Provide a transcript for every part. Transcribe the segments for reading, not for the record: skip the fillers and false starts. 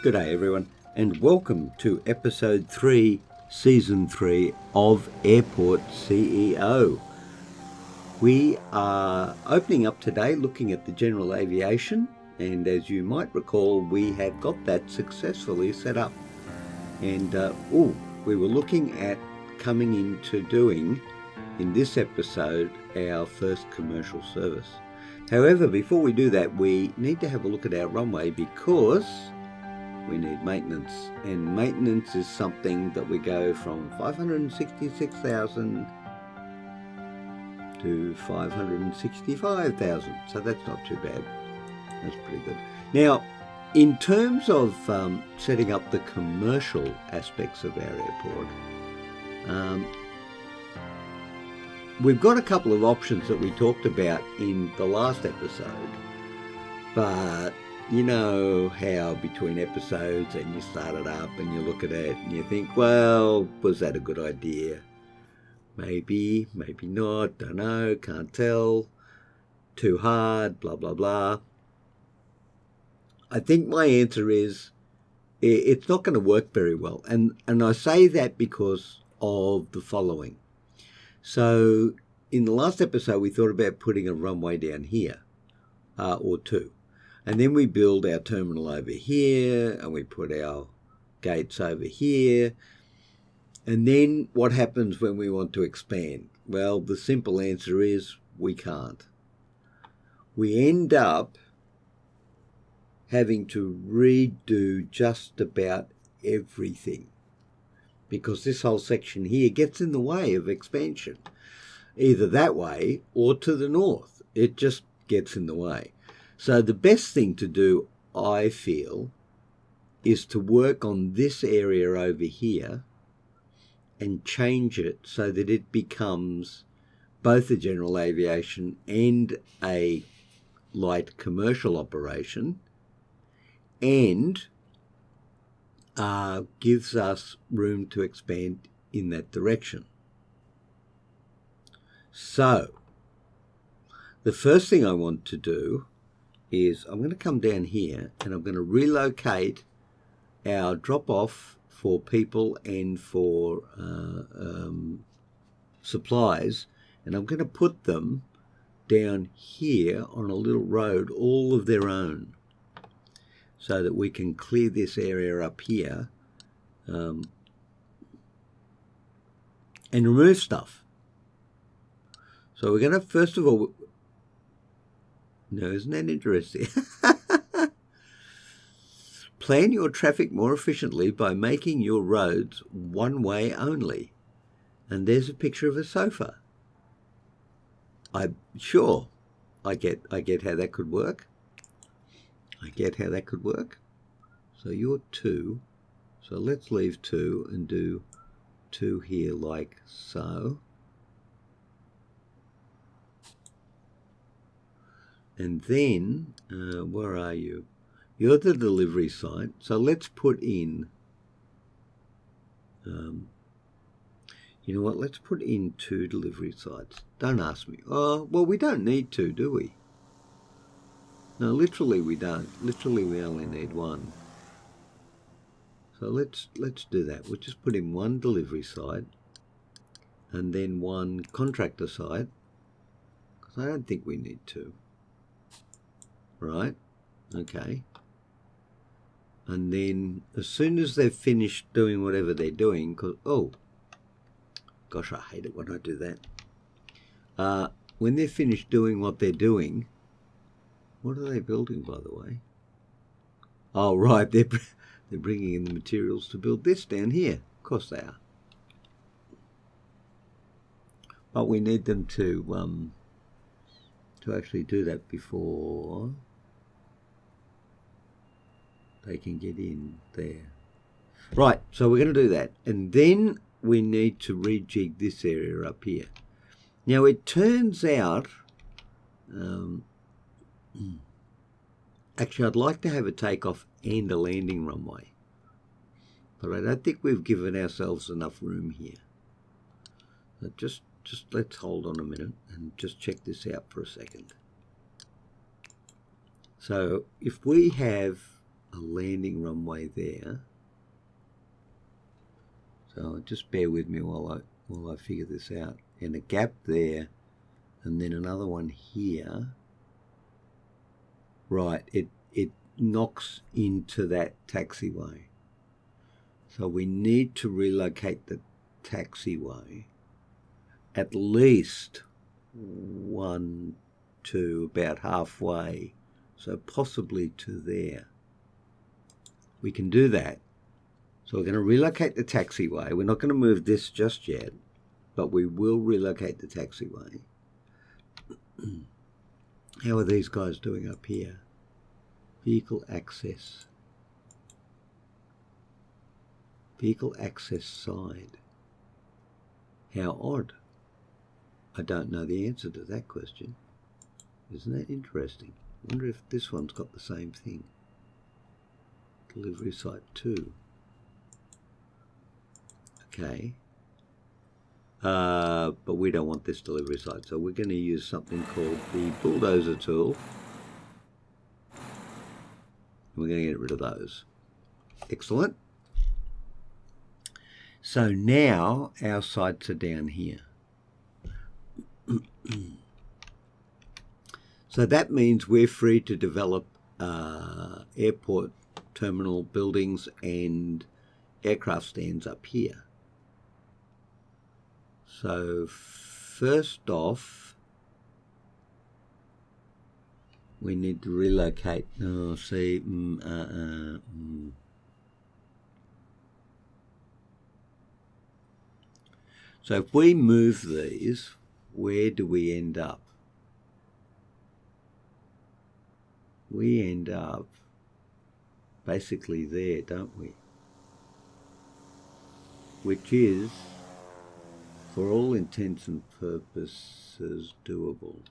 Good day, everyone, and welcome to Episode 3, Season 3 of Airport CEO. We are opening up today looking at the general aviation, and as you might recall, we have got that successfully set up. And we were looking at coming into doing, in this episode, our first commercial service. However, before we do that, we need to have a look at our runway because we need maintenance, and maintenance is something that we go from 566,000 to 565,000, so that's not too bad. That's pretty good. Now, in terms of setting up the commercial aspects of our airport, we've got a couple of options that we talked about in the last episode, but you know how between episodes and you start it up and you look at it and you think, well, was that a good idea? Maybe, maybe not, don't know, can't tell, too hard, blah, blah, blah. I think my answer is it's not going to work very well. And I say that because of the following. So in the last episode, we thought about putting a runway down here or two. And then we build our terminal over here, and we put our gates over here. And then what happens when we want to expand? Well, the simple answer is we can't. We end up having to redo just about everything because this whole section here gets in the way of expansion, either that way or to the north. It just gets in the way. So the best thing to do, I feel, is to work on this area over here and change it so that it becomes both a general aviation and a light commercial operation, and gives us room to expand in that direction. So the first thing I want to do is I'm going to come down here and I'm going to relocate our drop-off for people and for supplies, and I'm going to put them down here on a little road all of their own so that we can clear this area up here and remove stuff. So we're going to, first of all, no, isn't that interesting? Plan your traffic more efficiently by making your roads one way only. And there's a picture of a sofa. I get how that could work. So you're 2. So let's leave 2 and do 2 here like so. And then, where are you? You're the delivery site. So let's put in, you know what? Let's put in 2 delivery sites. Don't ask me. Oh, well, we don't need 2, do we? No, literally we don't. Literally we only need 1. So let's do that. We'll just put in 1 delivery site and then 1 contractor site, because I don't think we need 2. Right? Okay. And then as soon as they've finished doing whatever they're doing, because, oh, gosh, I hate it when I do that. When they're finished doing what they're doing, what are they building, by the way? Oh, right, they're bringing in the materials to build this down here. Of course they are. But we need them to actually do that before they can get in there. Right, so we're going to do that. And then we need to rejig this area up here. Now, it turns out, actually, I'd like to have a takeoff and a landing runway. But I don't think we've given ourselves enough room here. So just let's hold on a minute and just check this out for a second. So if we have a landing runway there. So just bear with me while I figure this out. And a gap there, and then another one here. Right, it knocks into that taxiway. So we need to relocate the taxiway at least 1 to about halfway, so possibly to there. We can do that. So we're going to relocate the taxiway. We're not going to move this just yet, but we will relocate the taxiway. How are these guys doing up here? Vehicle access. Vehicle access side. How odd. I don't know the answer to that question. Isn't that interesting? I wonder if this one's got the same thing. Delivery site 2. Okay. But we don't want this delivery site, so we're going to use something called the bulldozer tool. We're going to get rid of those. Excellent. So now our sites are down here. So that means we're free to develop airport terminal buildings and aircraft stands up here. So first off, we need to relocate. Oh, see, So if we move these, where do we end up? We end up basically there, don't we? Which is, for all intents and purposes, doable.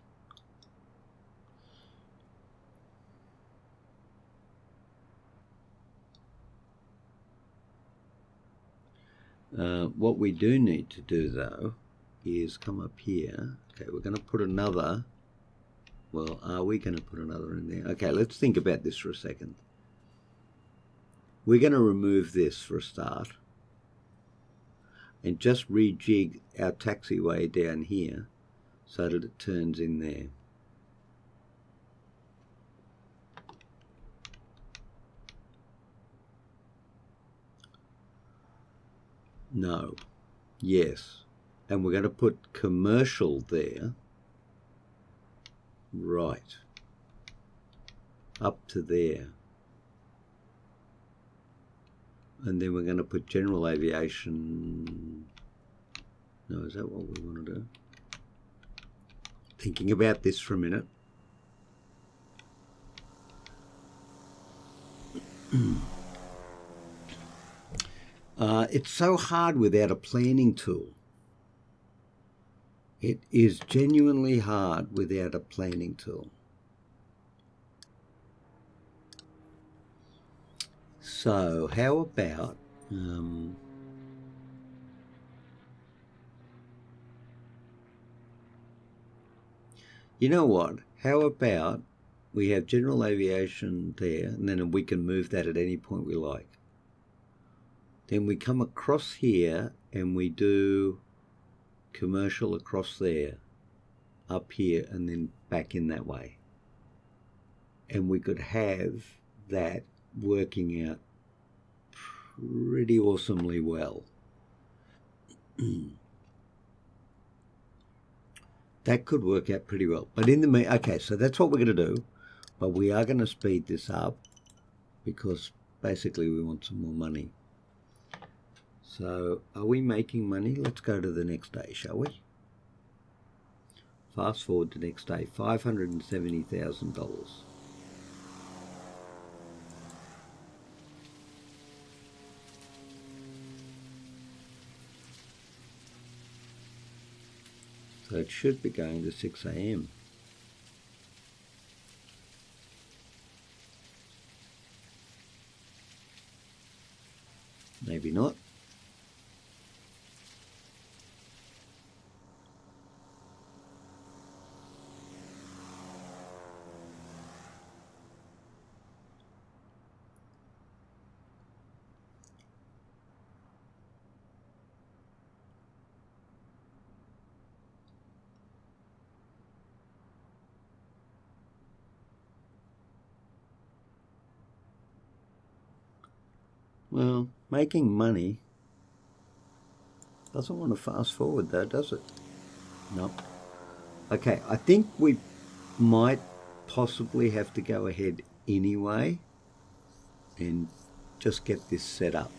What we do need to do, though, is come up here. Okay, we're going to put another. Well, are we going to put another in there? Okay, let's think about this for a second. We're going to remove this for a start and just rejig our taxiway down here so that it turns in there. No. Yes. And we're going to put commercial there. Right. Up to there. And then we're going to put general aviation. No, is that what we want to do? Thinking about this for a minute. It's so hard without a planning tool. It is genuinely hard without a planning tool. So how about you know what? How about we have general aviation there, and then we can move that at any point we like. Then we come across here and we do commercial across there, up here, and then back in that way. And we could have that working out pretty awesomely well. That could work out pretty well. But in the okay, so that's what we're going to do. But we are going to speed this up because basically we want some more money. So are we making money? Let's go to the next day, shall we? Fast forward to next day, $570,000. So it should be going to 6 a.m. Maybe not. Well, making money doesn't want to fast forward though, does it? No. Okay, I think we might possibly have to go ahead anyway and just get this set up.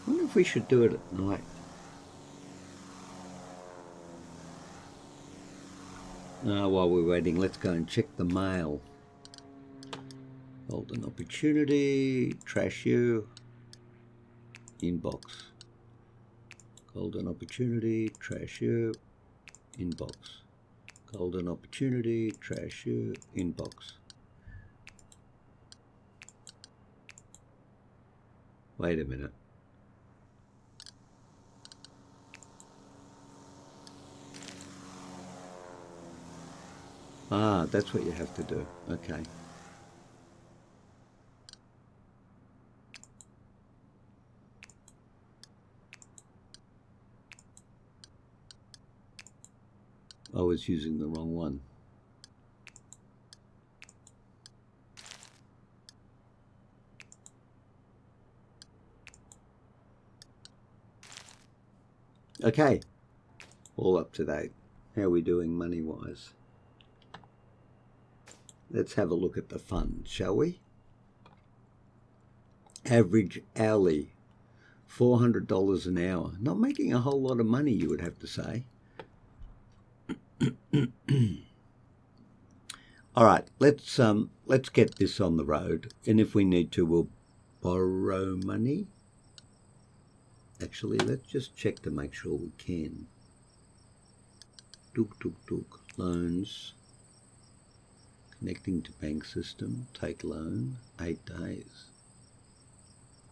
I wonder if we should do it at night. While we're waiting, let's go and check the mail. Golden opportunity, trash you, inbox. Golden opportunity, trash you, inbox. Golden opportunity, trash you, inbox. Wait a minute. Ah, that's what you have to do. Okay. I was using the wrong one. Okay, all up to date. How are we doing money-wise? Let's have a look at the fund, shall we? Average hourly, $400 an hour. Not making a whole lot of money, you would have to say. All right, let's get this on the road, and if we need to, we'll borrow money. Actually, let's just check to make sure we can. Loans. Connecting to bank system. Take loan. 8 days.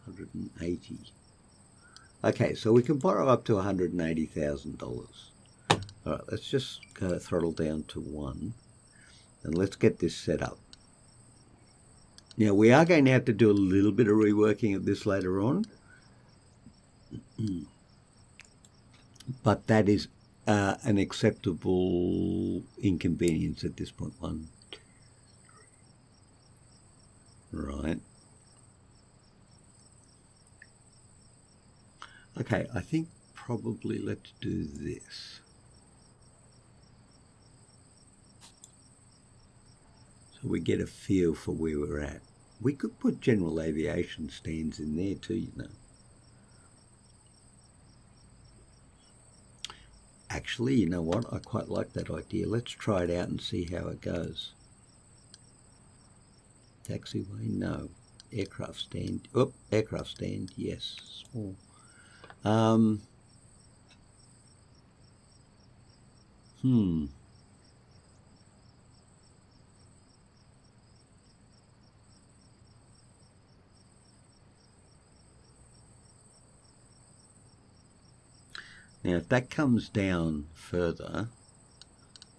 180. Okay, so we can borrow up to $180,000. All right, let's just go throttle down to 1, and let's get this set up. Now, we are going to have to do a little bit of reworking of this later on. But that is an acceptable inconvenience at this point. 1, 2, 3. Right. Okay, I think probably let's do this. So we get a feel for where we're at. We could put general aviation stands in there too, you know. Actually, you know what? I quite like that idea. Let's try it out and see how it goes. Taxiway, no. Aircraft stand. Oh, aircraft stand, yes. Small. Now, if that comes down further,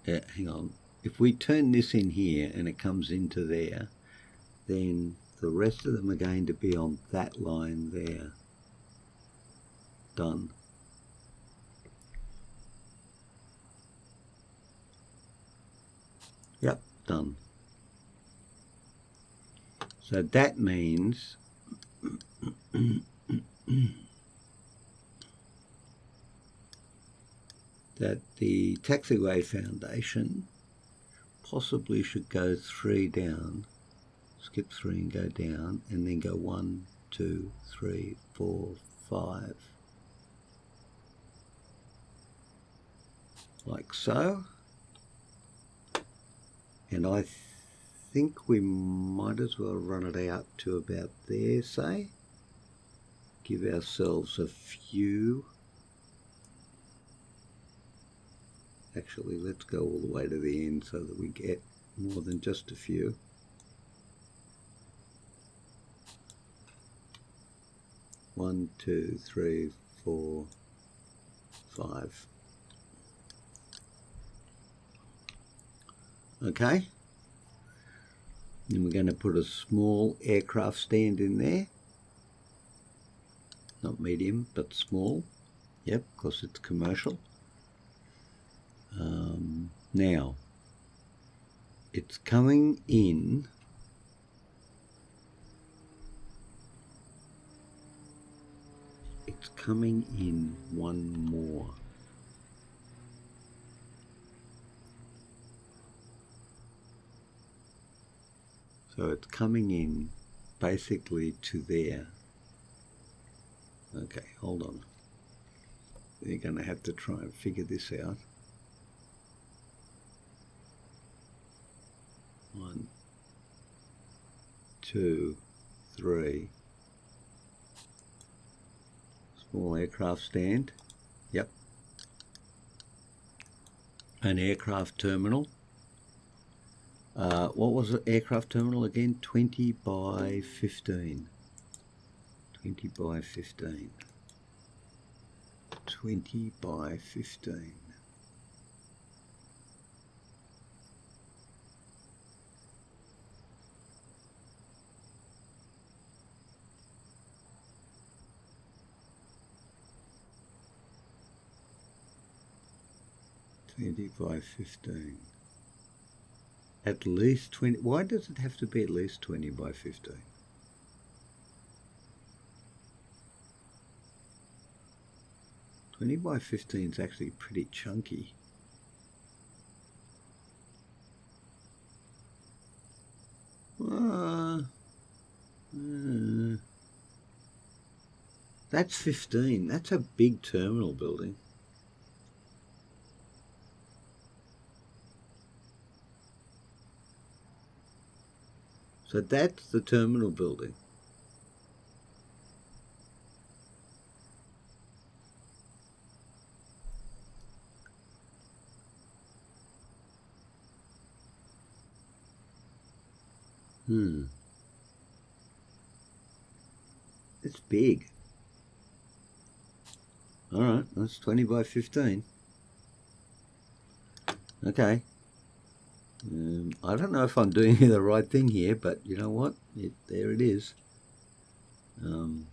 hang on, if we turn this in here and it comes into there, then the rest of them are going to be on that line there. Done. Yep, done. So that means that the Taxiway Foundation possibly should go 3 down, skip 3 and go down, and then go 1, 2, 3, 4, 5. Like so. And I think we might as well run it out to about there, say. Give ourselves a few. Actually, let's go all the way to the end so that we get more than just a few. One, 2, 3, 4, 5. Okay. Then we're going to put a small aircraft stand in there. Not medium, but small. Yep, because it's commercial. Now, it's coming in. It's coming in one more. So it's coming in basically to there. Okay, hold on. You're going to have to try and figure this out. 1, 2, 3. Small aircraft stand. Yep. An aircraft terminal. What was the aircraft terminal again? 20 by 15. 20 by 15. 20 by 15. By 15. At least 20. Why does it have to be at least 20 by 15? By 15 is actually pretty chunky. That's 15. That's a big terminal building. So that's the terminal building. It's big. All right, that's 20 by 15. Okay. I don't know if I'm doing the right thing here, but you know what? There it is. Wonder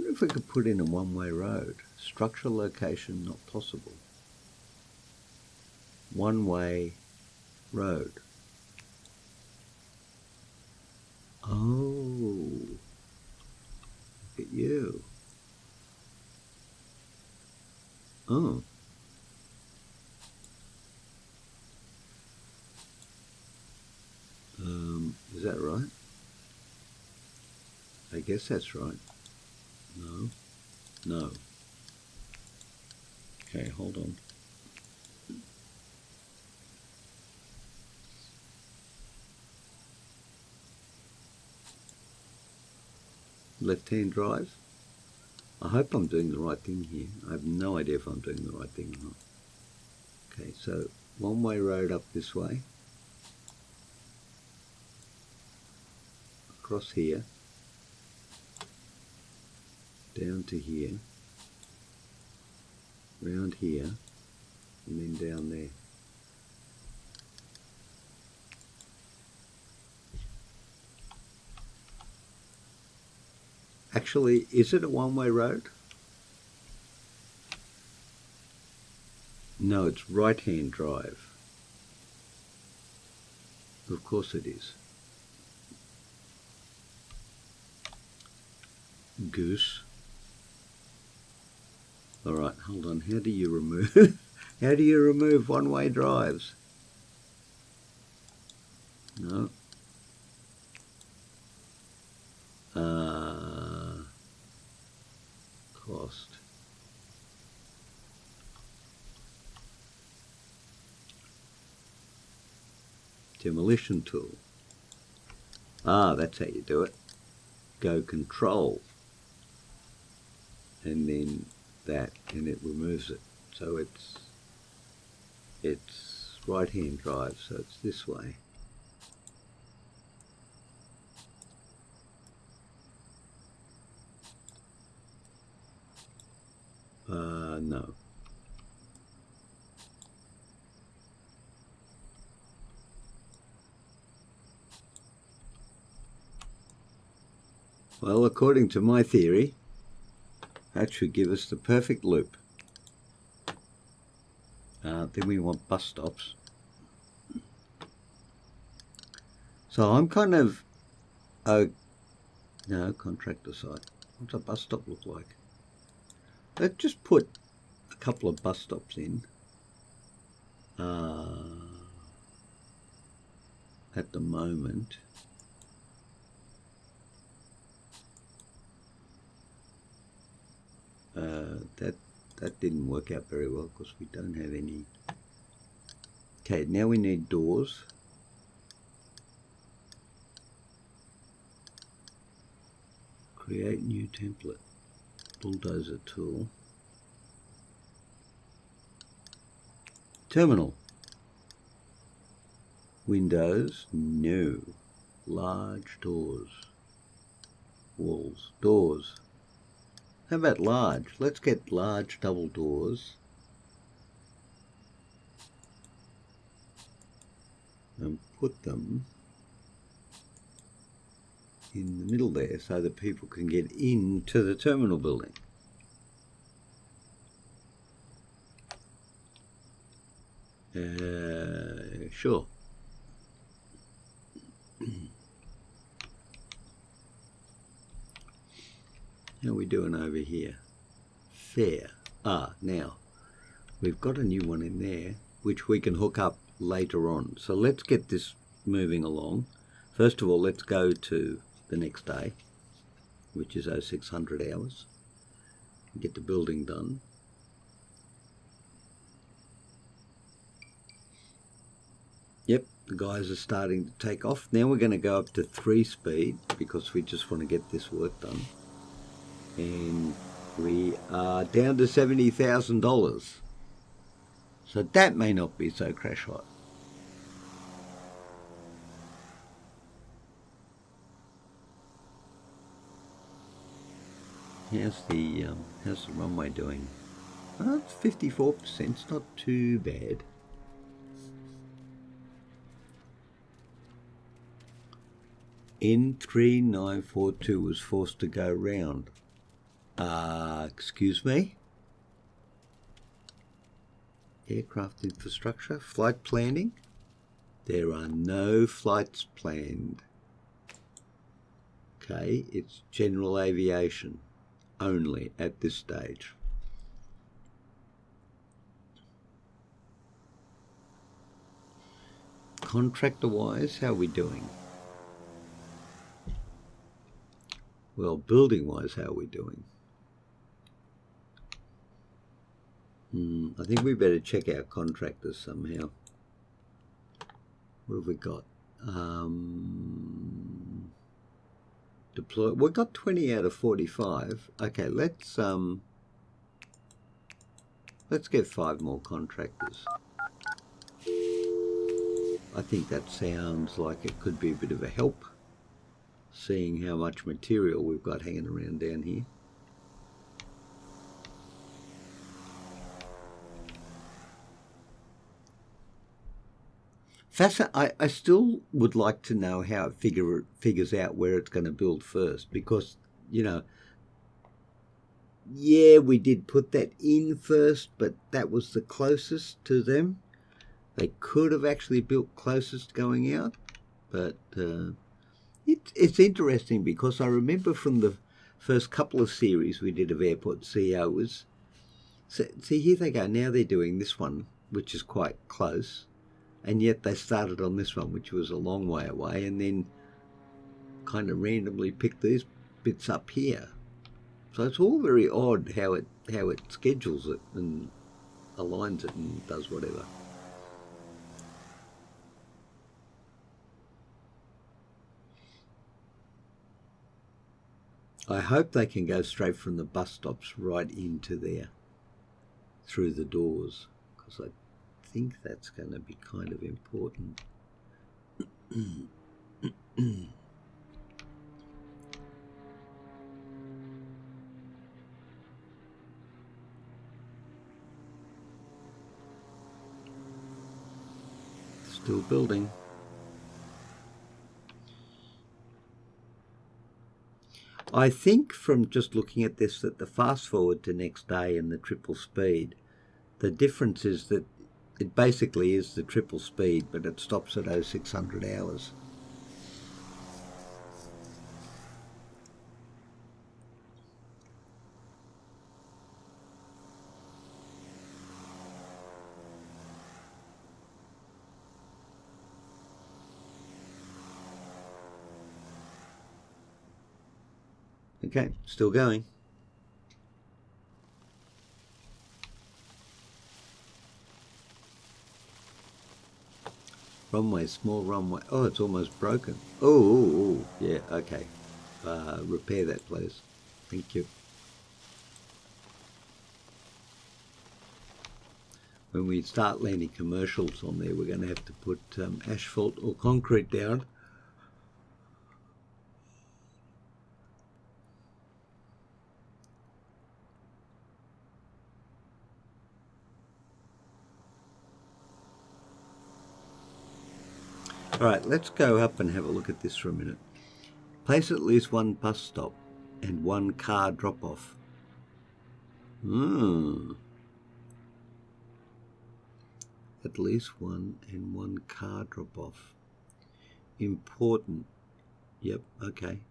if we could put in a one-way road. Structural location not possible. One-way road. Oh, look at you. Oh. Is that right? I guess that's right. No. No. Okay, hold on. Left-hand drive. I hope I'm doing the right thing here. I have no idea if I'm doing the right thing or not. Okay, so one-way road up this way. Across here. Down to here. Round here. And then down there. Actually, is it a one-way road? No, it's right-hand drive. Of course it is. Goose. All right, hold on. How do you remove? How do you remove one-way drives? No. Cost. Demolition tool. That's how you do it. Go control. And then that, and it removes it. So it's right-hand drive, so it's this way. No. Well, according to my theory, that should give us the perfect loop. Then we want bus stops. So I'm kind of, no, contractor site. What's a bus stop look like? Let's just put a couple of bus stops in. At the moment. That didn't work out very well because we don't have any. Okay, now we need doors. Create new template. Bulldozer tool. Terminal. Windows, no. Large doors. Walls, doors. How about large? Let's get large double doors. And put them in the middle there so that people can get into the terminal building. Sure. How are we doing over here? Fair. Now, we've got a new one in there, which we can hook up later on. So let's get this moving along. First of all, let's go to the next day, which is 0600 hours. Get the building done. Yep, the guys are starting to take off. Now we're going to go up to 3 speed because we just want to get this work done. And we are down to $70,000. So that may not be so crash hot. How's the runway doing? Oh, it's 54%. It's not too bad. N3942 was forced to go round. Excuse me? Aircraft infrastructure, flight planning. There are no flights planned. Okay, it's general aviation only at this stage. Contractor-wise, how are we doing? Well, building-wise, how are we doing? I think we better check our contractors somehow. What have we got? Deploy. We've got 20 out of 45. Okay, let's get 5 more contractors. I think that sounds like it could be a bit of a help, seeing how much material we've got hanging around down here. I still would like to know how it figures out where it's going to build first, because, you know, yeah, we did put that in first, but that was the closest to them. They could have actually built closest going out, but it's interesting because I remember from the first couple of series we did of Airport CEOs, see, here they go, now they're doing this one, which is quite close. And yet they started on this one, which was a long way away, and then kind of randomly picked these bits up here. So it's all very odd how it schedules it and aligns it and does whatever. I hope they can go straight from the bus stops right into there, through the doors, because I think that's going to be kind of important. Still building. I think from just looking at this that the fast forward to next day and the triple speed, the difference is that it basically is the triple speed, but it stops at 0600 hours. Okay, still going. Runway, small runway. Oh, it's almost broken. Oh, yeah, okay. Repair that, please. Thank you. When we start landing commercials on there, we're going to have to put asphalt or concrete down. All right, let's go up and have a look at this for a minute. Place at least one bus stop and one car drop-off. At least one and one car drop-off. Important. Yep, okay.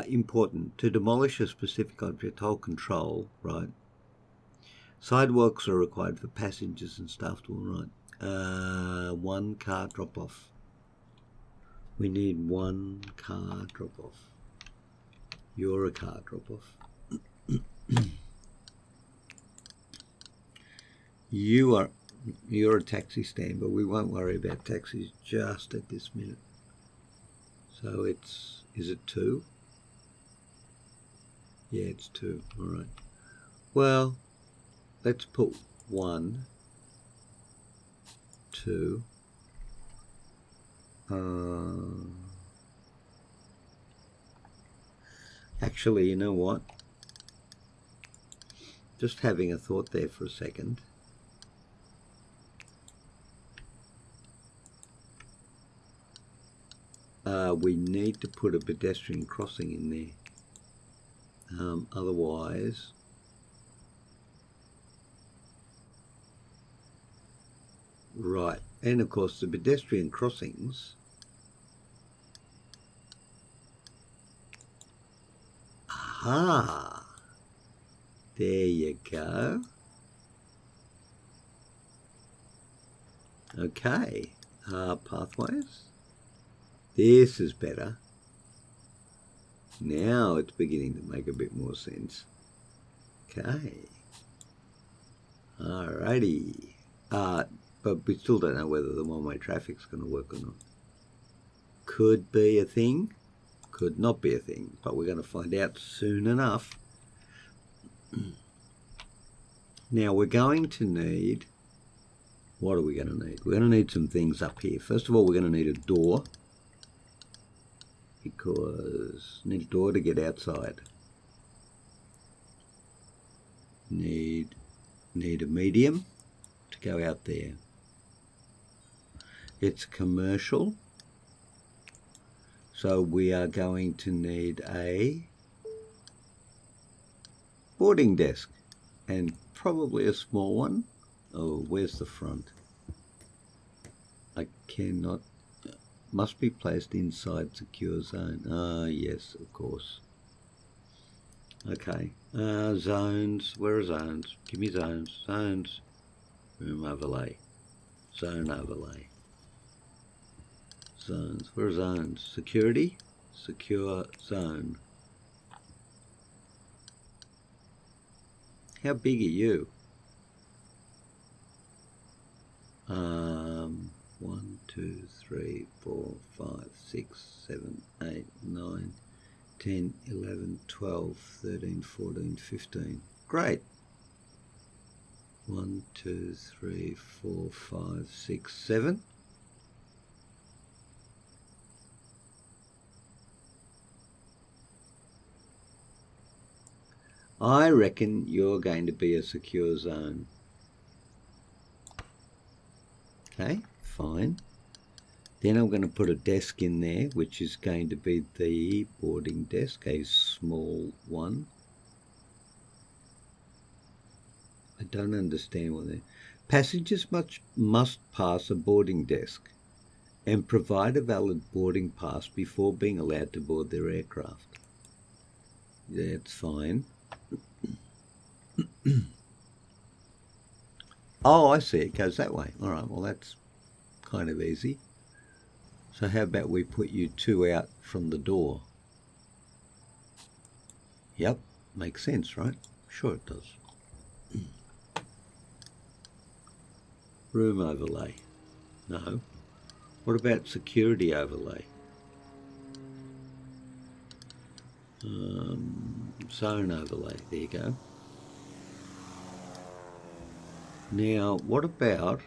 Important. To demolish a specific object, hold control, right. Sidewalks are required for passengers and staff to all right. One car drop-off. We need one car drop-off. You're a car drop-off. You're a taxi stand, but we won't worry about taxis just at this minute. So is it 2? Yeah, it's 2. All right. Well, let's put 1, 2. Actually, you know what? Just having a thought there for a second. We need to put a pedestrian crossing in there. Otherwise, right. And of course, the pedestrian crossings. Aha! There you go. Okay. Pathways. This is better. Now it's beginning to make a bit more sense. Okay. Alrighty. But we still don't know whether the one-way traffic's going to work or not. Could be a thing, could not be a thing, but we're going to find out soon enough. Now we're going to need, what are we going to need? We're going to need some things up here. First of all, we're going to need a door, because need a door to get outside. Need a medium to go out there. It's commercial, so we are going to need a boarding desk, and probably a small one. Oh, where's the front? I cannot. Must be placed inside secure zone. Ah, yes, of course. Okay. Zones. Where are zones? Give me zones. Zones. Room overlay. Zone overlay. Zones. Where are zones? Security. Secure zone. How big are you? 1, 2, 3, 4, 5, 6, 7, 8, 9, 10, 11, 12, 13, 14, 15. Great. 1, 2, 3, 4, 5, 6, 7. I reckon you're going to be a secure zone. Okay, fine. Then I'm going to put a desk in there, which is going to be the boarding desk, a small one. I don't understand what they're... Passengers must pass a boarding desk and provide a valid boarding pass before being allowed to board their aircraft. That's fine. Oh, I see. It goes that way. All right, well, that's kind of easy. So how about we put you two out from the door? Yep, makes sense, right? Sure it does. Room overlay. No. What about security overlay? Zone overlay. There you go. Now, what about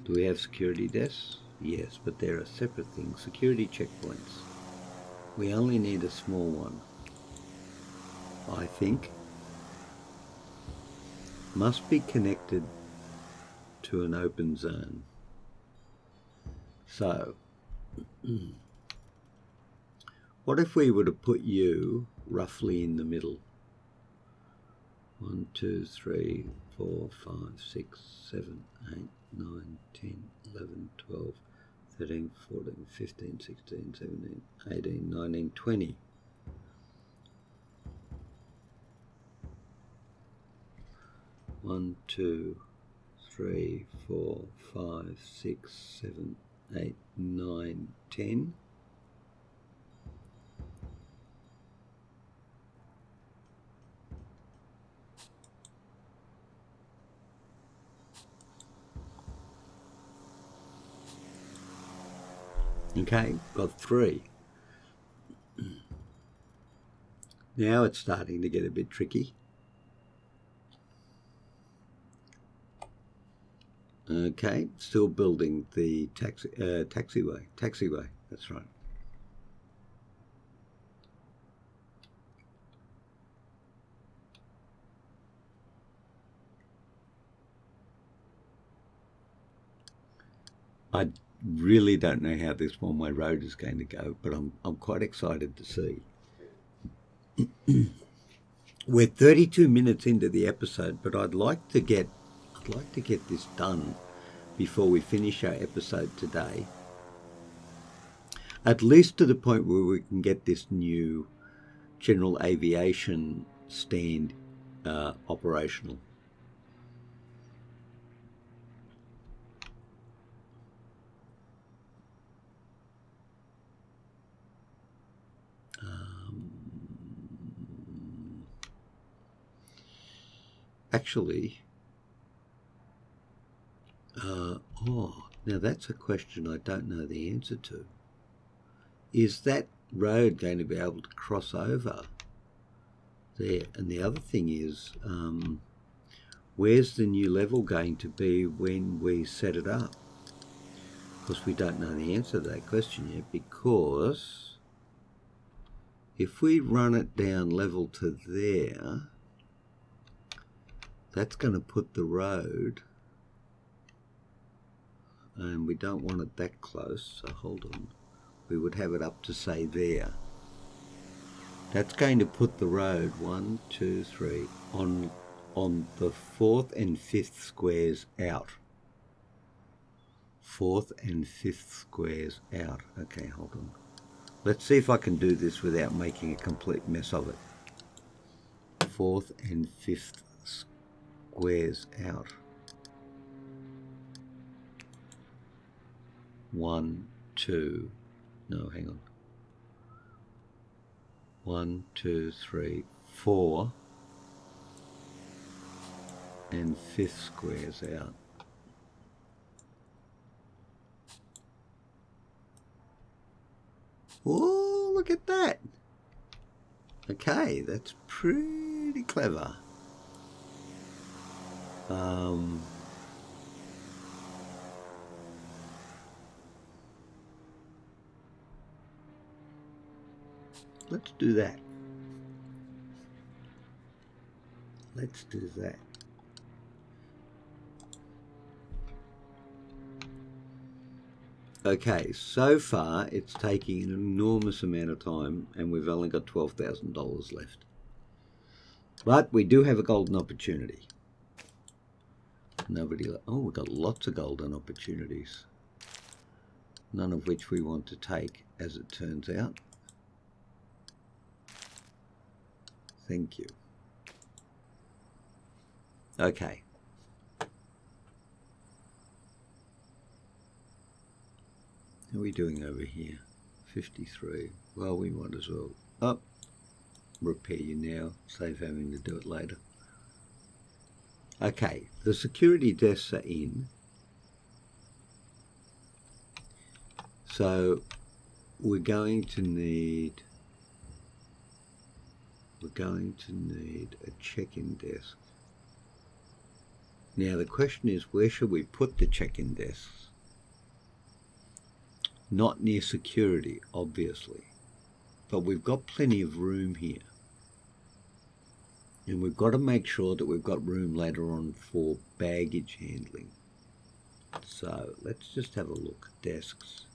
do we have security desks? Yes, but there are separate things. Security checkpoints. We only need a small one, I think. Must be connected to an open zone. So, what if we were to put you roughly in the middle? 1, 2, 3, 4, 5, 6, 7, 8, 9, 10, 11, 12, 13, 14, 15, 16, 17, 18, 19, 20. One, 2, 3, 4, 5, 6, 7, 8, 9, 10. Okay, got 3. Now it's starting to get a bit tricky. Okay, still building the taxiway. Taxiway, that's right. I really don't know how this one-way road is going to go, but I'm quite excited to see. We're 32 minutes into the episode, but I'd like to get this done before we finish our episode today. At least to the point where we can get this new general aviation stand operational. Actually, now that's a question I don't know the answer to. Is that road going to be able to cross over there? And the other thing is, where's the new level going to be when we set it up? Because we don't know the answer to that question yet, because if we run it down level to there, that's going to put the road, and we don't want it that close, so hold on. We would have it up to, say, there. That's going to put the road 1, 2, 3 on the 4th and 5th squares out. 4th and 5th squares out. Okay, hold on. Let's see if I can do this without making a complete mess of it. 4th and 5th squares out. 1, 2, no, hang on. 1, 2, 3, 4, and 5th squares out. Oh, look at that. Okay, that's pretty clever. Let's do that. Let's do that. Okay, so far it's taking an enormous amount of time and we've only got $12,000 left. But we do have a golden opportunity. Oh, we've got lots of golden opportunities. None of which we want to take, as it turns out. Thank you. Okay. How are we doing over here? 53. Well, we might as well. Oh, repair you now. Save having to do it later. Okay, the security desks are in. So we're going to need a check-in desk. Now the question is, where should we put the check-in desks? Not near security, obviously, but we've got plenty of room here. And we've got to make sure that we've got room later on for baggage handling. So let's just have a look. Desks.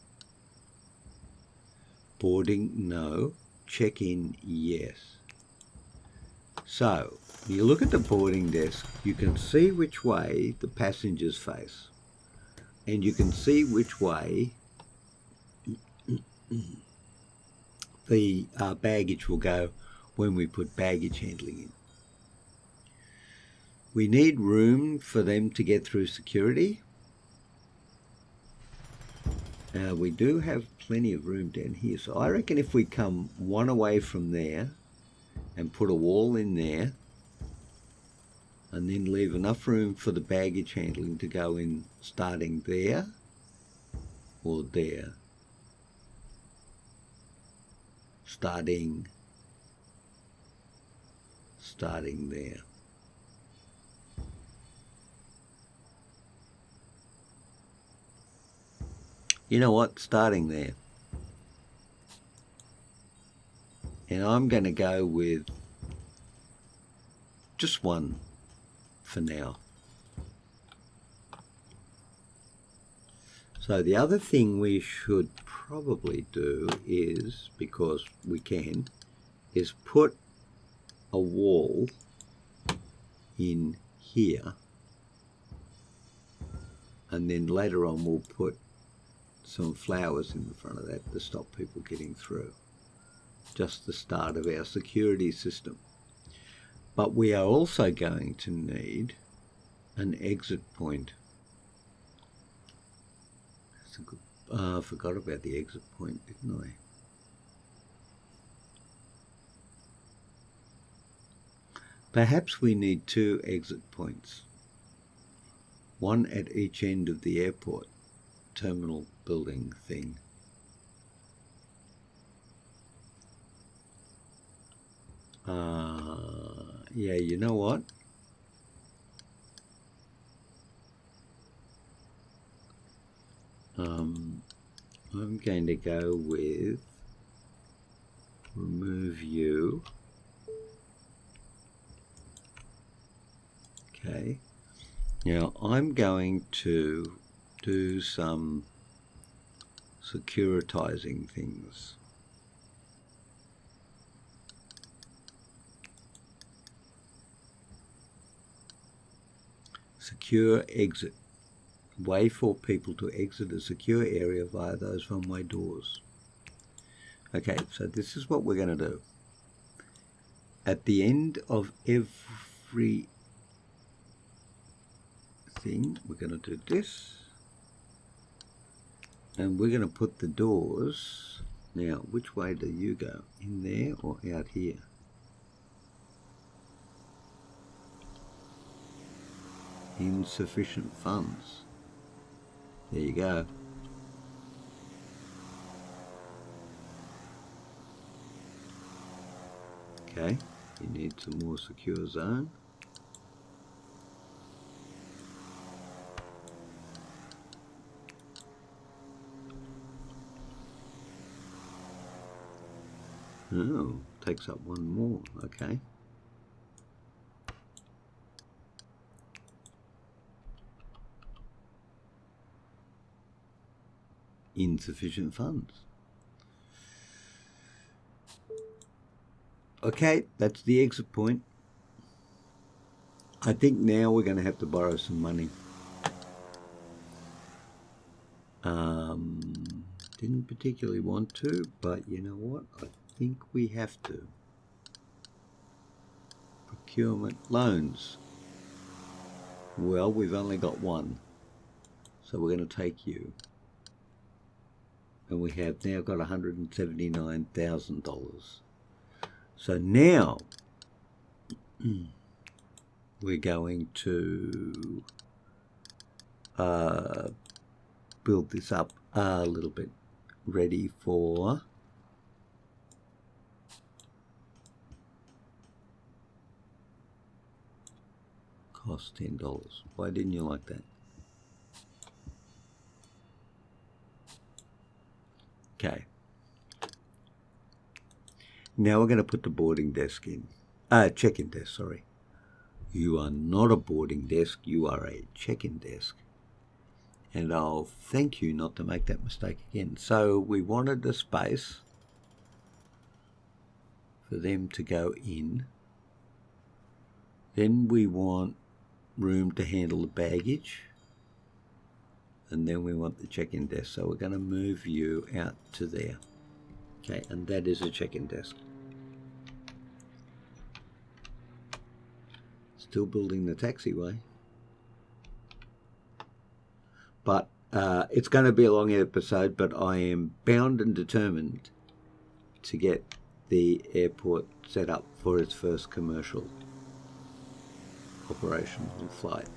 Boarding, no. Check-in, yes. So you look at the boarding desk, you can see which way the passengers face. And you can see which way the baggage will go when we put baggage handling in. We need room for them to get through security. We do have plenty of room down here, so I reckon if we come one away from there and put a wall in there and then leave enough room for the baggage handling to go in, starting there or there. Starting there. You know what? Starting there. And I'm going to go with just one for now. So the other thing we should probably do is, because we can, is put a wall in here, and then later on we'll put some flowers in the front of that to stop people getting through. Just the start of our security system. But we are also going to need an exit point. I forgot about the exit point, didn't I? Perhaps we need 2 exit points. One at each end of the airport terminal building thing. Yeah, you know what? I'm going to go with remove you. Okay. Now I'm going to do some securitizing things. Secure exit. Way for people to exit a secure area via those one-way doors. Okay, so this is what we're going to do. At the end of every thing, we're going to do this. And we're going to put the doors. Now, which way do you go? In there or out here? Insufficient funds. There you go. Okay, you need some more secure zone. Oh, takes up one more, okay. insufficient funds. Okay, that's the exit point. I think now we're going to have to borrow some money. Didn't particularly want to, but you know what? I think we have to. Procurement loans. Well, we've only got one, so we're going to take you. And we have now got $179,000. So now we're going to build this up a little bit, ready for cost $10. Why didn't you like that? Okay. Now we're going to put the boarding desk in. Check-in desk, sorry. You are not a boarding desk, you are a check-in desk. And I'll thank you not to make that mistake again. So we wanted a space for them to go in. Then we want room to handle the baggage. And then we want the check-in desk. So we're going to move you out to there. Okay, and that is a check-in desk. Still building the taxiway. But it's going to be a long episode, but I am bound and determined to get the airport set up for its first commercial operational flight.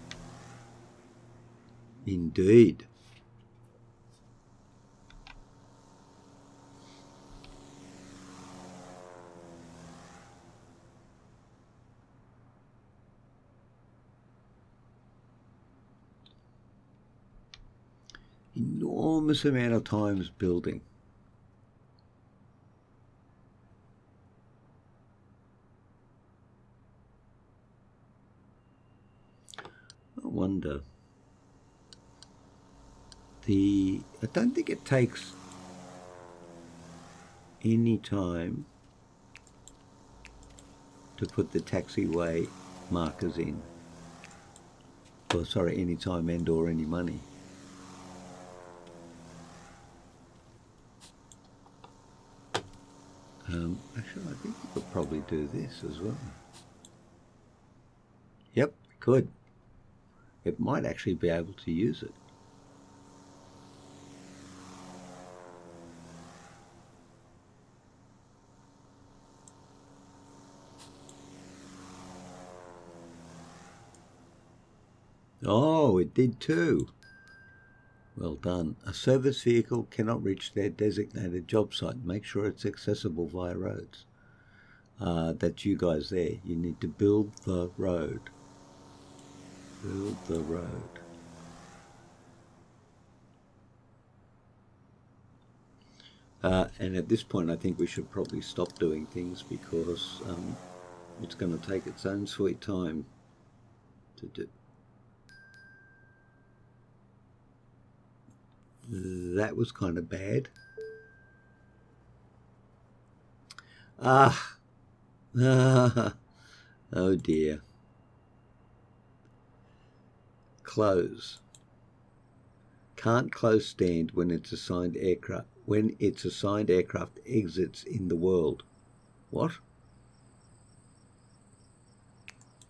Indeed. Enormous amount of times building. I wonder. I don't think it takes any time to put the taxiway markers in. Or sorry, any time and or any money. Actually, I think we could probably do this as well. Yep, we could. It might actually be able to use it. Oh, it did too. Well done. A service vehicle cannot reach their designated job site. Make sure it's accessible via roads. That's you guys there. You need to build the road. Build the road. And at this point, I think we should probably stop doing things because it's going to take its own sweet time to do. That was kind of bad. Oh dear. Close. Can't close stand when its assigned aircraft exits in the world. What?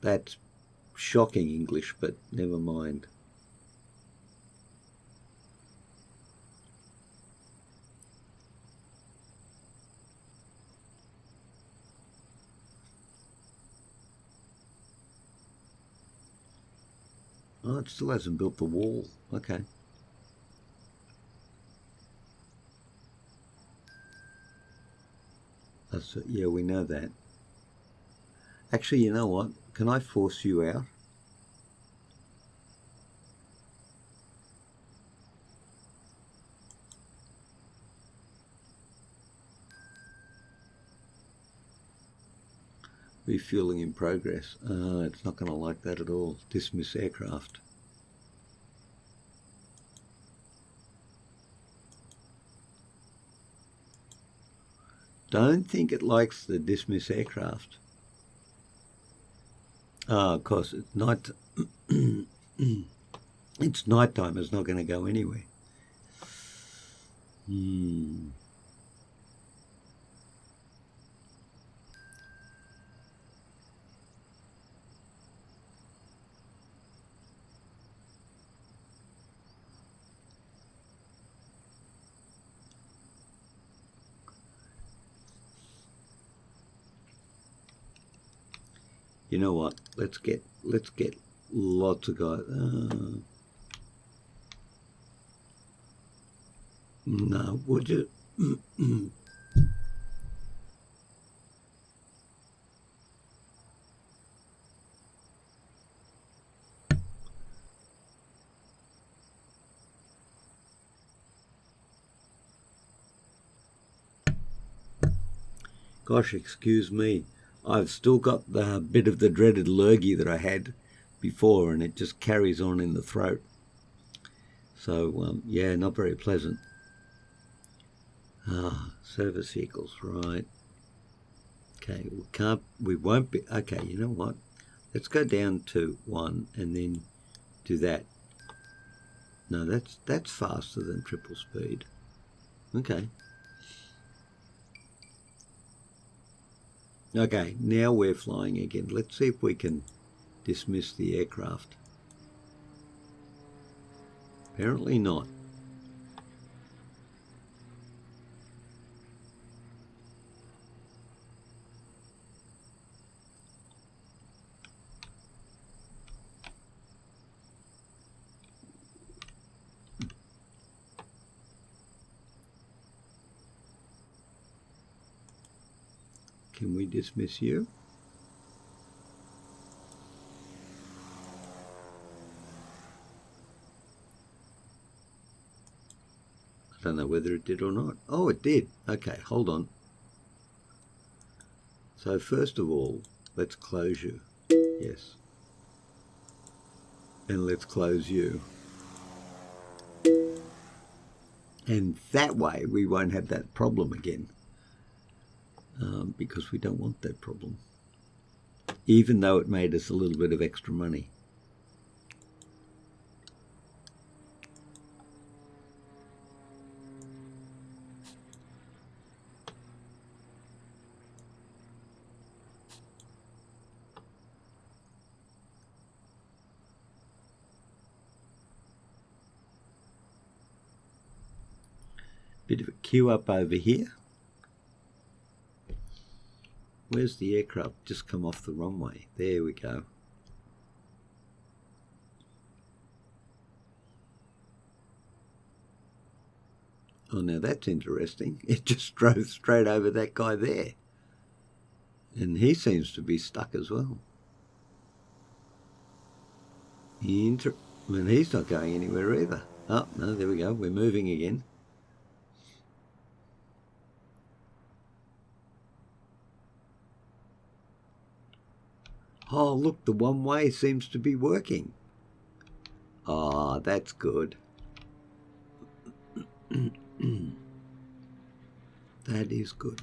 That's shocking English, but never mind. Oh, it still hasn't built the wall. Okay. Yeah, we know that. Actually, you know what? Can I force you out? Refueling in progress. It's not going to like that at all. Dismiss aircraft. Don't think it likes the dismiss aircraft. Oh, of course, it's night. It's nighttime. It's not going to go anywhere. You know what? Let's get lots of guys. No, would you? Gosh, excuse me. I've still got the bit of the dreaded lurgy that I had before, and it just carries on in the throat. So, yeah, not very pleasant. Service vehicles, right. Okay, we won't be, okay, you know what? Let's go down to 1 and then do that. No, that's faster than triple speed. Okay. Okay, now we're flying again. Let's see if we can dismiss the aircraft. Apparently not. Can we dismiss you? I don't know whether it did or not. Oh, it did. Okay, hold on. So first of all, let's close you. Yes. And let's close you. And that way we won't have that problem again. Because we don't want that problem, even though it made us a little bit of extra money. Bit of a queue up over here. Where's the aircraft? Just come off the runway. There we go. Oh, now that's interesting. It just drove straight over that guy there. And he seems to be stuck as well. And he's not going anywhere either. Oh, no, there we go. We're moving again. Oh, look, the one-way seems to be working. Ah, that's good. That is good.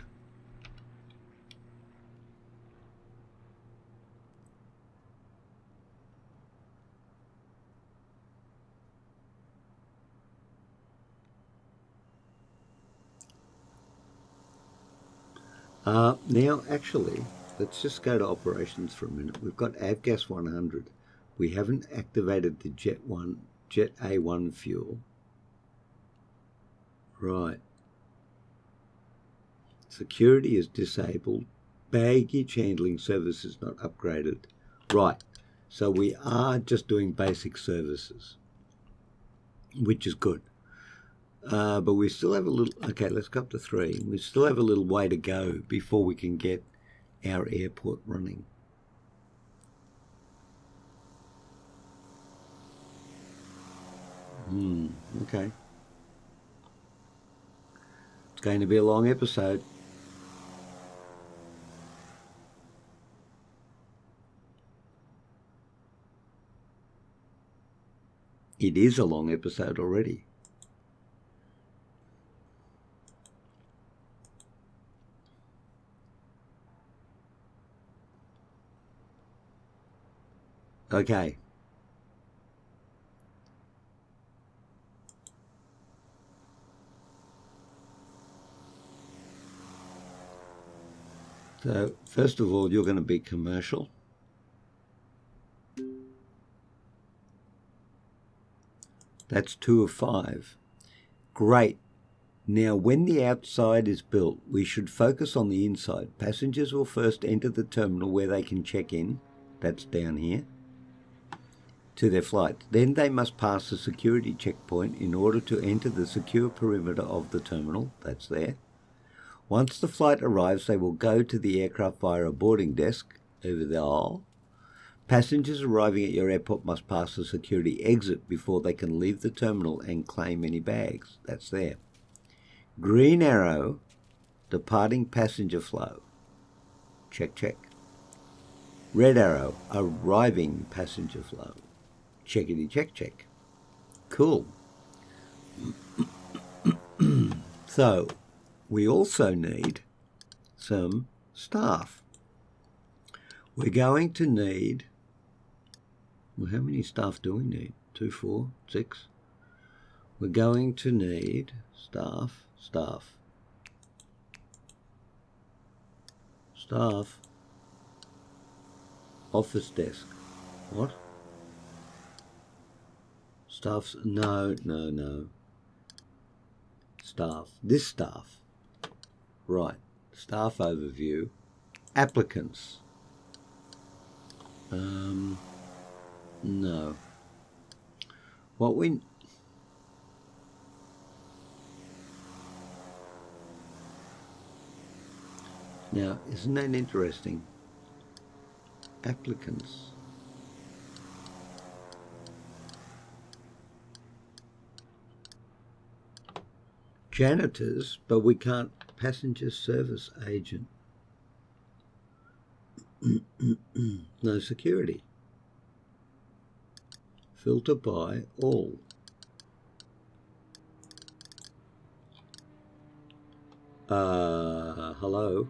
Now, actually, let's just go to operations for a minute. We've got avgas 100. We haven't activated the Jet A1 fuel. Right. Security is disabled. Baggage handling service is not upgraded. Right. So we are just doing basic services, which is good. But we still have a little, okay, let's go up to 3. We still have a little way to go before we can get our airport running. Okay. It's going to be a long episode. It is a long episode already. Okay. So, first of all, you're going to be commercial. That's 2 of 5. Great. Now, when the outside is built, we should focus on the inside. Passengers will first enter the terminal where they can check in. That's down here. To their flight. Then they must pass a security checkpoint in order to enter the secure perimeter of the terminal. That's there. Once the flight arrives, they will go to the aircraft via a boarding desk over the aisle. Passengers arriving at your airport must pass a security exit before they can leave the terminal and claim any bags. That's there. Green arrow, departing passenger flow. Check, check. Red arrow, arriving passenger flow. Checkity, check, check. Cool. So, we also need some staff. We're going to need, well, how many staff do we need? 2, 4, 6. We're going to need staff, office desk. What? Staff's, no. Staff, this staff. Right, staff overview. Applicants. No. What we... Now, isn't that interesting? Applicants. Janitors, but we can't. Passenger service agent. No security. Filter by all. Hello.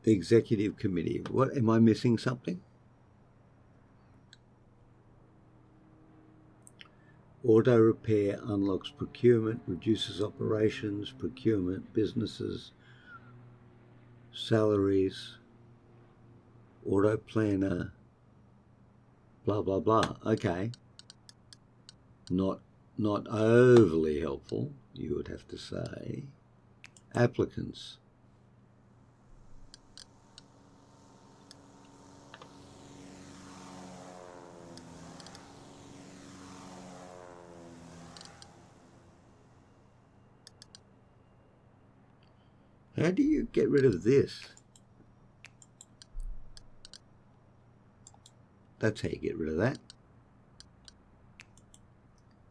The executive committee. What, am I missing something? Auto repair unlocks procurement, reduces operations, procurement, businesses, salaries, auto planner, blah, blah, blah. Okay. Not overly helpful, you would have to say. Applicants. How do you get rid of this? That's how you get rid of that.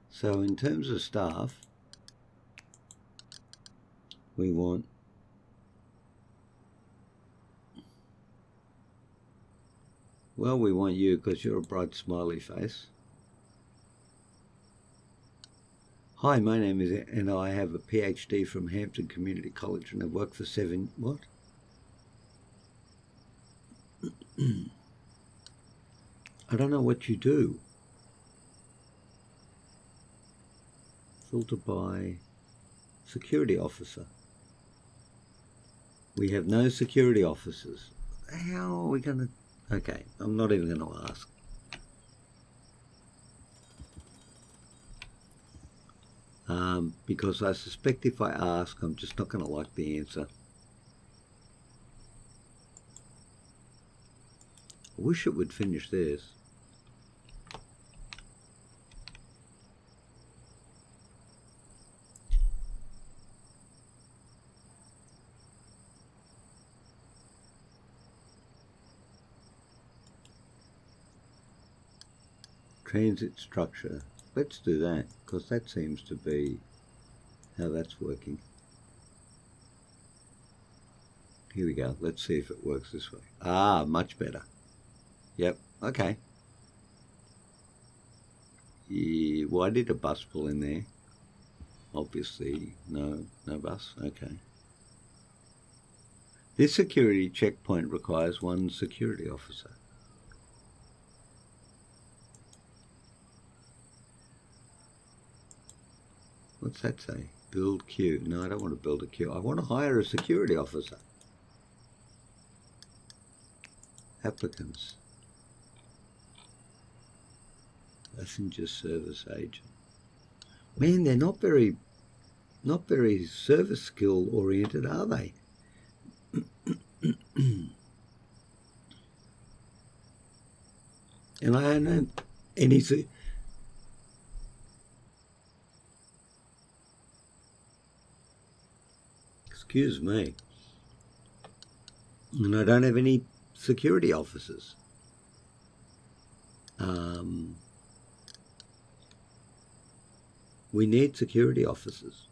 So in terms of staff, we want you because you're a bright smiley face. Hi, my name is, and I have a PhD from Hampton Community College and I've worked for 7, what? I don't know what you do. Filter by security officer. We have no security officers. How are we going to, okay, I'm not even going to ask. Because I suspect if I ask, I'm just not going to like the answer. I wish it would finish this. Transit structure. Let's do that, because that seems to be how that's working. Here we go. Let's see if it works this way. Ah, much better. Yep, okay. Yeah, why did a bus pull in there? Obviously, no bus. Okay. This security checkpoint requires one security officer. What's that say? Build queue. No, I don't want to build a queue. I want to hire a security officer. Applicants. Passenger service agent. Man, they're not very service skill oriented, are they? And I don't know any. Excuse me. And I don't have any security officers. We need security officers.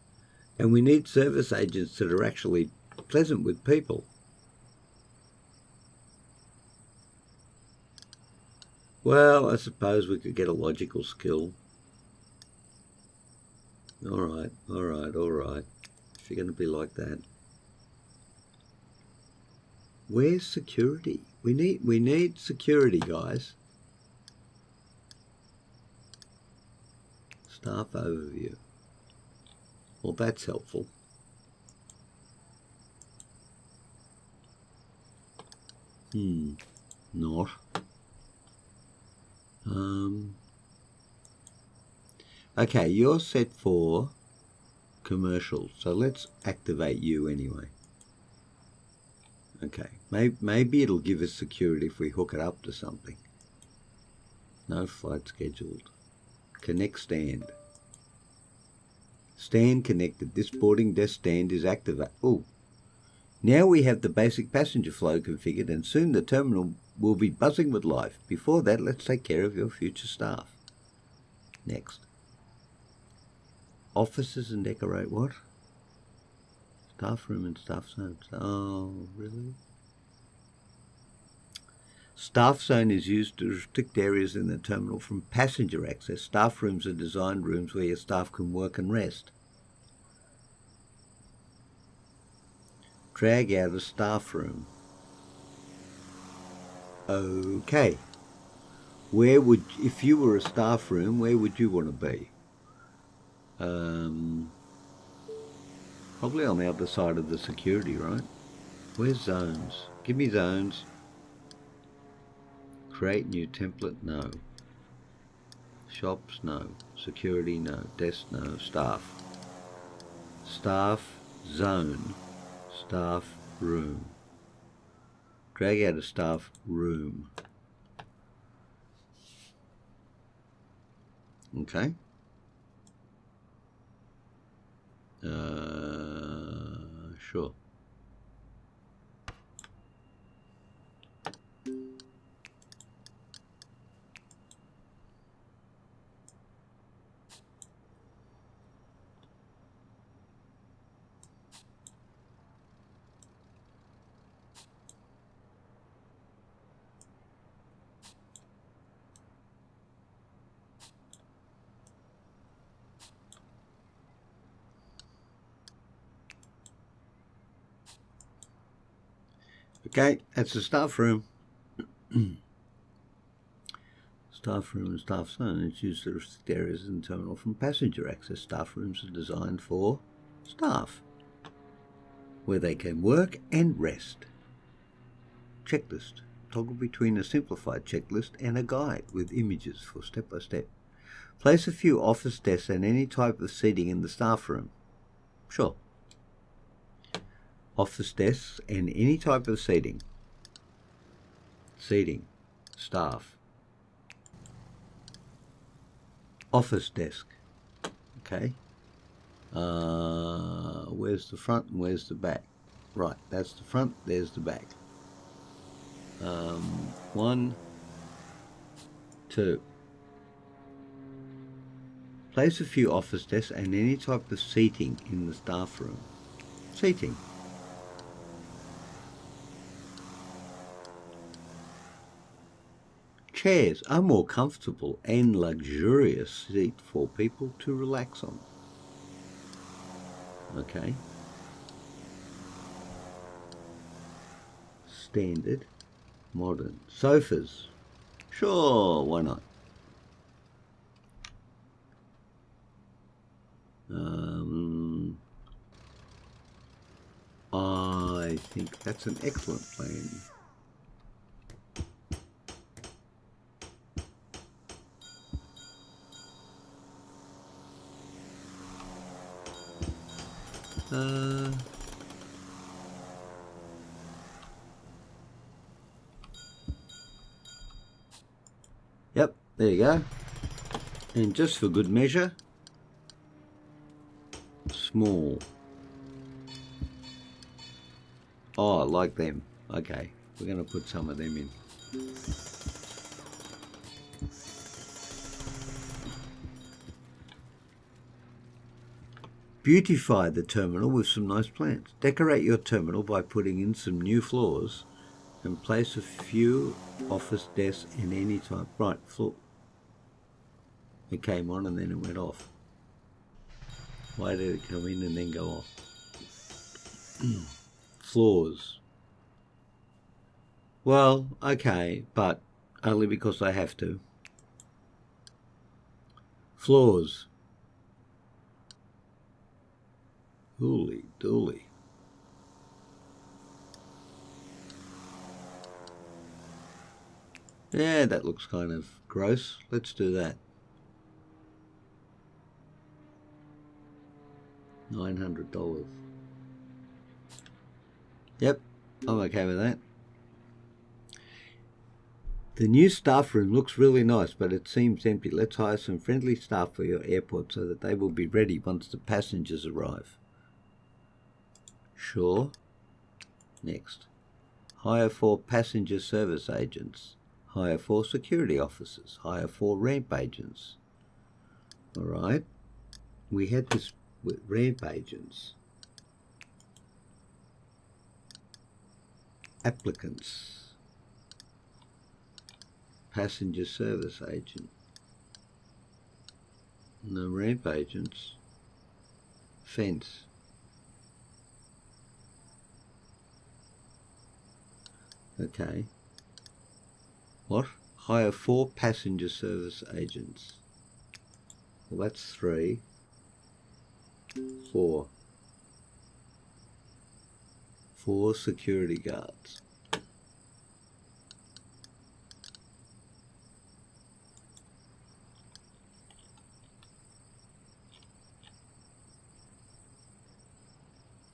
And we need service agents that are actually pleasant with people. Well, I suppose we could get a logical skill. All right. If you're going to be like that. Where's security? We need security, guys. Staff overview. Well, that's helpful. Not. Okay, you're set for commercial, so let's activate you anyway. Okay, maybe it'll give us security if we hook it up to something. No flight scheduled. Connect stand. Stand connected. This boarding desk stand is activated. Oh, now we have the basic passenger flow configured, and soon the terminal will be buzzing with life. Before that, let's take care of your future staff. Next. Offices and decorate what? Staff room and staff zone. Oh, really? Staff zone is used to restrict areas in the terminal from passenger access. Staff rooms are designed rooms where your staff can work and rest. Drag out a staff room. Okay. If you were a staff room, where would you want to be? Probably on the other side of the security, right? Where's zones? Give me zones. Create new template, no. Shops, no. Security, no. Desk, no. Staff. Staff zone. Staff room. Drag out a staff room. Okay. Sure. Okay, that's the staff room. Staff room and staff zone. It's used to restrict areas in the terminal from passenger access. Staff rooms are designed for staff, where they can work and rest. Checklist. Toggle between a simplified checklist and a guide with images for step-by-step. Place a few office desks and any type of seating in the staff room. Sure. Office desks and any type of seating. Seating. Staff. Office desk. Okay. Where's the front and where's the back? Right, that's the front, there's the back. 1, 2. Place a few office desks and any type of seating in the staff room. Seating. Chairs are more comfortable and luxurious seat for people to relax on. Okay. Standard, modern. Sofas. Sure, why not? I think that's an excellent plan. Yep, there you go. And just for good measure, small. Oh, I like them. Okay, we're going to put some of them in. Beautify the terminal with some nice plants. Decorate your terminal by putting in some new floors and place a few office desks in any type. Right, floor. It came on and then it went off. Why did it come in and then go off? Floors. Well, okay, but only because I have to. Floors. Holy dooly. Yeah, that looks kind of gross. Let's do that. $900. Yep, I'm okay with that. The new staff room looks really nice, but it seems empty. Let's hire some friendly staff for your airport so that they will be ready once the passengers arrive. Sure. Next. Hire 4 passenger service agents. Hire 4 security officers. Hire 4 ramp agents. All right. We had this with ramp agents. Applicants. Passenger service agent. No ramp agents. Fence. Okay. What? Hire 4 passenger service agents. Well, that's 3. 4. 4 security guards.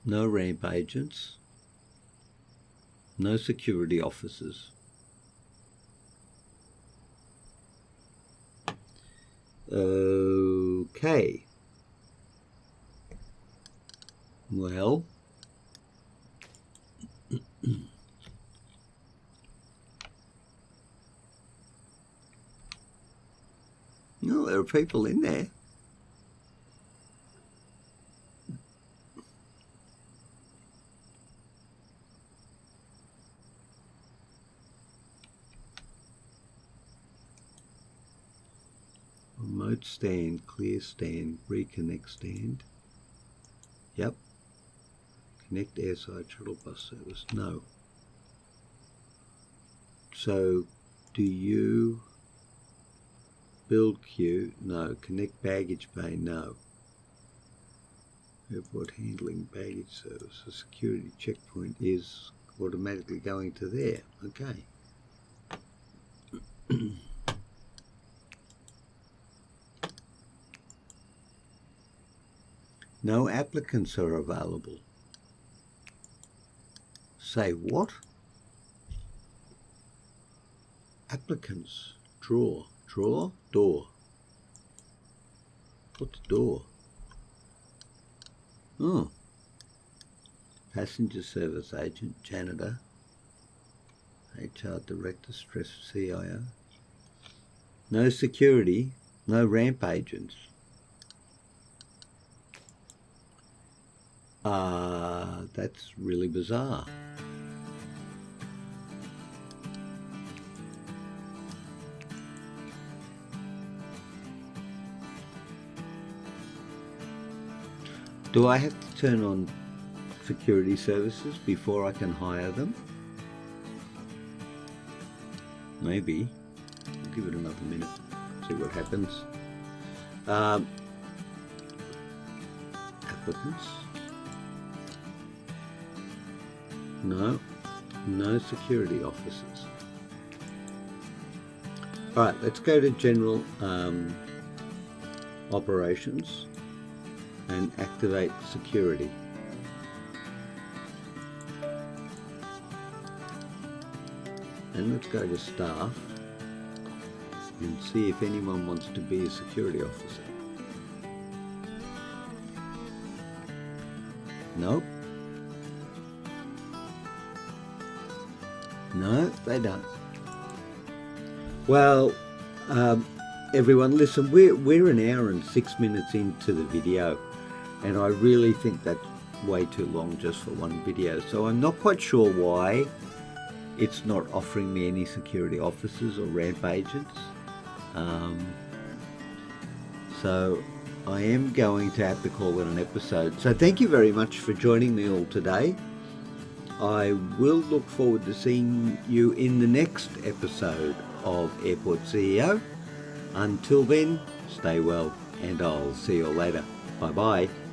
No ramp agents. No security officers. Okay. Well, no, there are people in there. Remote stand, clear stand, reconnect stand. Yep. Connect airside shuttle bus service. No. So, do you build queue? No. Connect baggage bay? No. Airport handling baggage service. The security checkpoint is automatically going to there. Okay. No applicants are available. Say what? Applicants. Draw. Draw. Door. What's door? Oh. Passenger service agent, janitor, HR director, stress CIO. No security, no ramp agents. That's really bizarre. Do I have to turn on security services before I can hire them? Maybe. I'll give it another minute, see what happens. Applicants. No security officers. Alright, let's go to general operations and activate security. And let's go to staff and see if anyone wants to be a security officer. Nope. No, they don't. Well, everyone, listen, we're an hour and 6 minutes into the video, and I really think that's way too long just for one video. So I'm not quite sure why it's not offering me any security officers or ramp agents. So I am going to have to call it an episode. So thank you very much for joining me all today. I will look forward to seeing you in the next episode of Airport CEO. Until then, stay well, and I'll see you all later. Bye bye.